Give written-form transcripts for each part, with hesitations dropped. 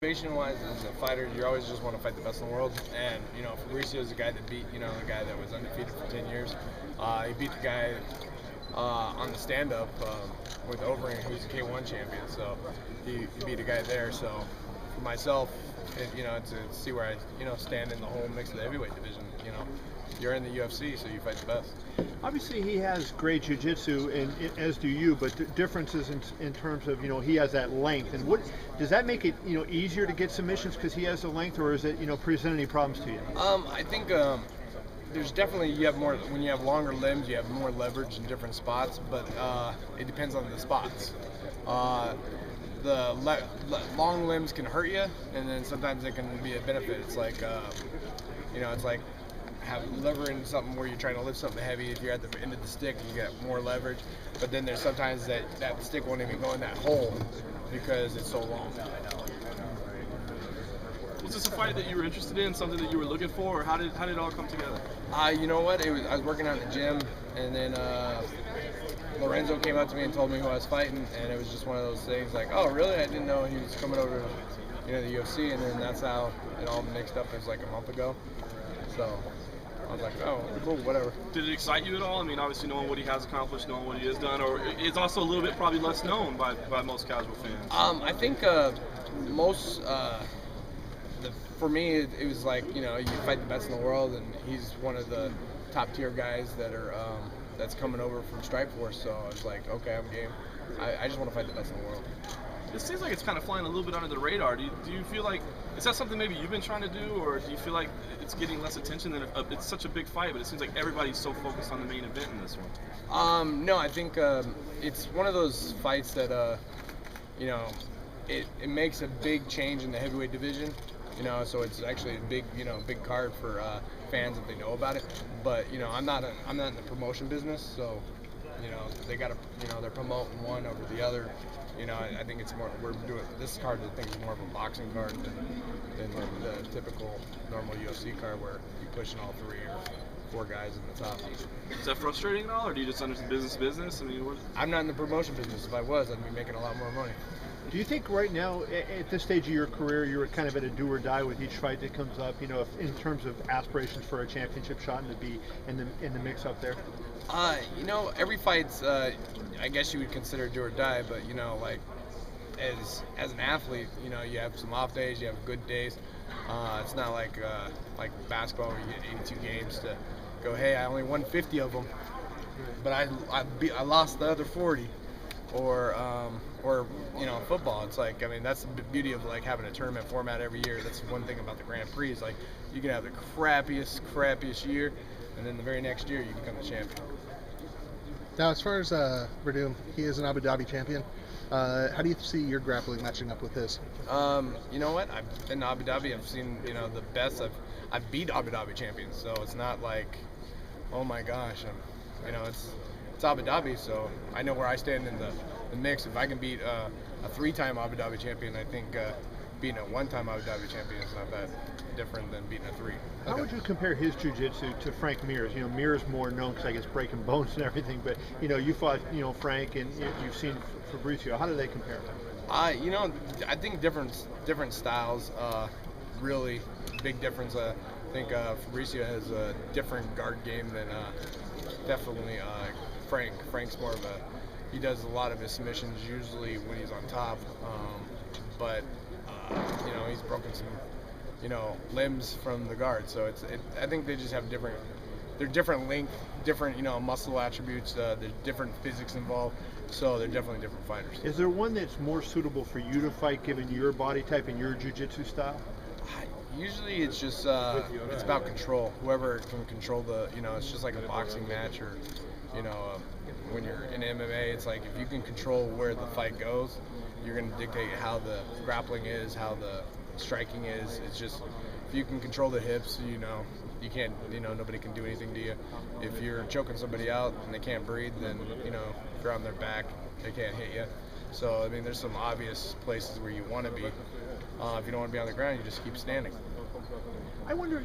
Motivation-wise, as a fighter, you always just want to fight the best in the world. And, Fabricio is the guy that beat, the guy that was undefeated for 10 years. He beat the guy on the stand-up with Overeem, who's a K1 champion. So he beat a guy there. So for myself, to see where I, stand in the whole mix of the heavyweight division, you're in the UFC, so you fight the best. Obviously, he has great jiu-jitsu, and as do you, but differences in terms of, he has that length. And what does that make it, easier to get submissions because he has the length, or is it, present any problems to you? I think there's definitely, you have more, when you have longer limbs, you have more leverage in different spots, but it depends on the spots. Long limbs can hurt you, and then sometimes it can be a benefit. It's like, it's like have lever in something where you're trying to lift something heavy. If you're at the end of the stick, you get more leverage. But then there's sometimes that stick won't even go in that hole because it's so long. Was this a fight that you were interested in, something that you were looking for, or how did it all come together? You know what? I was working out in the gym, and then Lorenzo came up to me and told me who I was fighting, and it was just one of those things like, oh, really? I didn't know he was coming over to the UFC, and then that's how it all mixed up. It was like a month ago. So I was like, oh, cool, whatever. Did it excite you at all? I mean, obviously knowing what he has accomplished, knowing what he has done, or it's also a little bit probably less known by most casual fans? I think most, for me, it was like, you fight the best in the world, and he's one of the top tier guys that are that's coming over from Strikeforce. So I was like, okay, I'm game. I just want to fight the best in the world. It seems like it's kind of flying a little bit under the radar. Do you feel like, is that something maybe you've been trying to do, or do you feel like it's getting less attention than it's such a big fight, but it seems like everybody's so focused on the main event in this one? No, I think it's one of those fights that, it makes a big change in the heavyweight division, so it's actually a big card for fans if they know about it. But, I'm not in the promotion business, so, they got to, they're promoting one over the other. I think it's more, we're doing this card, I think, is more of a boxing card than the typical normal UFC card where you're pushing all 3 or 4 guys in the top. Is that frustrating at all, or do you just understand business? I mean, I'm not in the promotion business. If I was, I'd be making a lot more money. Do you think right now, at this stage of your career, you're kind of at a do or die with each fight that comes up, in terms of aspirations for a championship shot and to be in the mix up there? Every fight's, I guess you would consider do or die, but, like, as an athlete, you have some off days, you have good days. It's not like basketball where you get 82 games to go, hey, I only won 50 of them, but I lost the other 40. Or football. It's like, I mean, that's the beauty of like having a tournament format every year. That's one thing about the Grand Prix is like you can have the crappiest year, and then the very next year you become the champion. Now, as far as Werdum, he is an Abu Dhabi champion. How do you see your grappling matching up with his? You know what? I've been to Abu Dhabi. I've seen the best. I've beat Abu Dhabi champions, so it's not like, oh my gosh, it's Abu Dhabi, so I know where I stand in the mix. If I can beat a 3-time Abu Dhabi champion, I think beating a 1-time Abu Dhabi champion is not that different than beating a 3. How would you compare his jiu-jitsu to Frank Mir's? Mir's more known because I guess breaking bones and everything, but you fought Frank and you've seen Fabricio. How do they compare? I think different styles. Really big difference. I think Fabricio has a different guard game than definitely Frank. Frank's more of he does a lot of his submissions usually when he's on top, but he's broken some limbs from the guard. So I think they just have different length, different muscle attributes. There's different physics involved, so they're definitely different fighters. Is there one that's more suitable for you to fight given your body type and your jiu-jitsu style? Usually it's just it's about control. Whoever can control it's just like a boxing match or when you're in MMA, it's like if you can control where the fight goes, you're going to dictate how the grappling is, how the striking is. It's just if you can control the hips, you can't, nobody can do anything to you. If you're choking somebody out and they can't breathe, then if you're on their back, they can't hit you. So I mean, there's some obvious places where you want to be. If you don't want to be on the ground, you just keep standing. I wonder,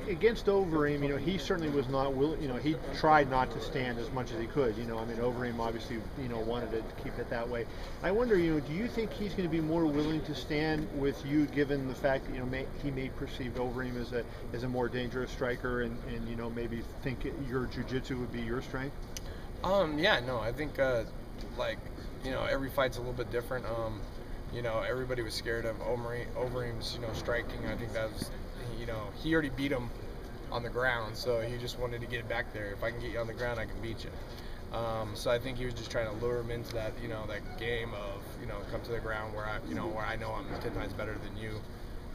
against Overeem, he certainly was not willing. He tried not to stand as much as he could. I mean, Overeem obviously, wanted to keep it that way. I wonder, do you think he's going to be more willing to stand with you, given the fact that he may perceive Overeem as a more dangerous striker, and maybe think your jiu-jitsu would be your strength? Yeah, no, I think every fight's a little bit different. Everybody was scared of Overeem's, striking. I think that was, he already beat him on the ground, so he just wanted to get it back there. If I can get you on the ground, I can beat you. So I think he was just trying to lure him into that, that game of, come to the ground where I know I'm 10 times better than you.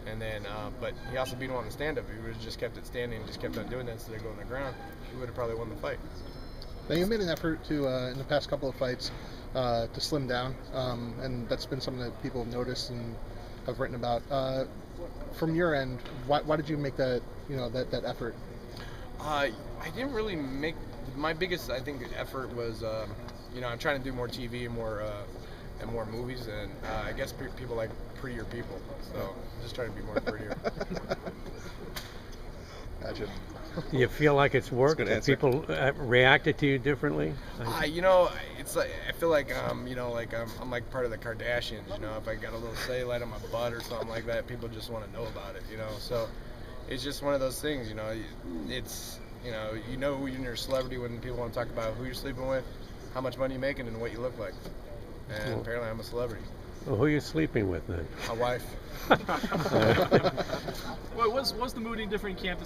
And then, but he also beat him on the stand-up. If he would have just kept it standing and just kept on doing that instead of going to the ground, he would have probably won the fight. Now, you made an effort to, in the past couple of fights, to slim down, and that's been something that people have noticed and have written about. From your end, why did you make that, that effort? I didn't really make. My biggest, I think, effort was, I'm trying to do more TV and more movies, and I guess people like prettier people, so I'm just trying to be more prettier. Gotcha. Do you feel like it's worked? That's a Have good people reacted to you differently? It's like I feel like I'm like part of the Kardashians. If I got a little cellulite on my butt or something like that, people just want to know about it. So it's just one of those things. It's when you're a celebrity when people want to talk about who you're sleeping with, how much money you're making, and what you look like. And Cool. apparently, I'm a celebrity. Well, who are you sleeping with then? My wife. Well, was the mood any different in camp?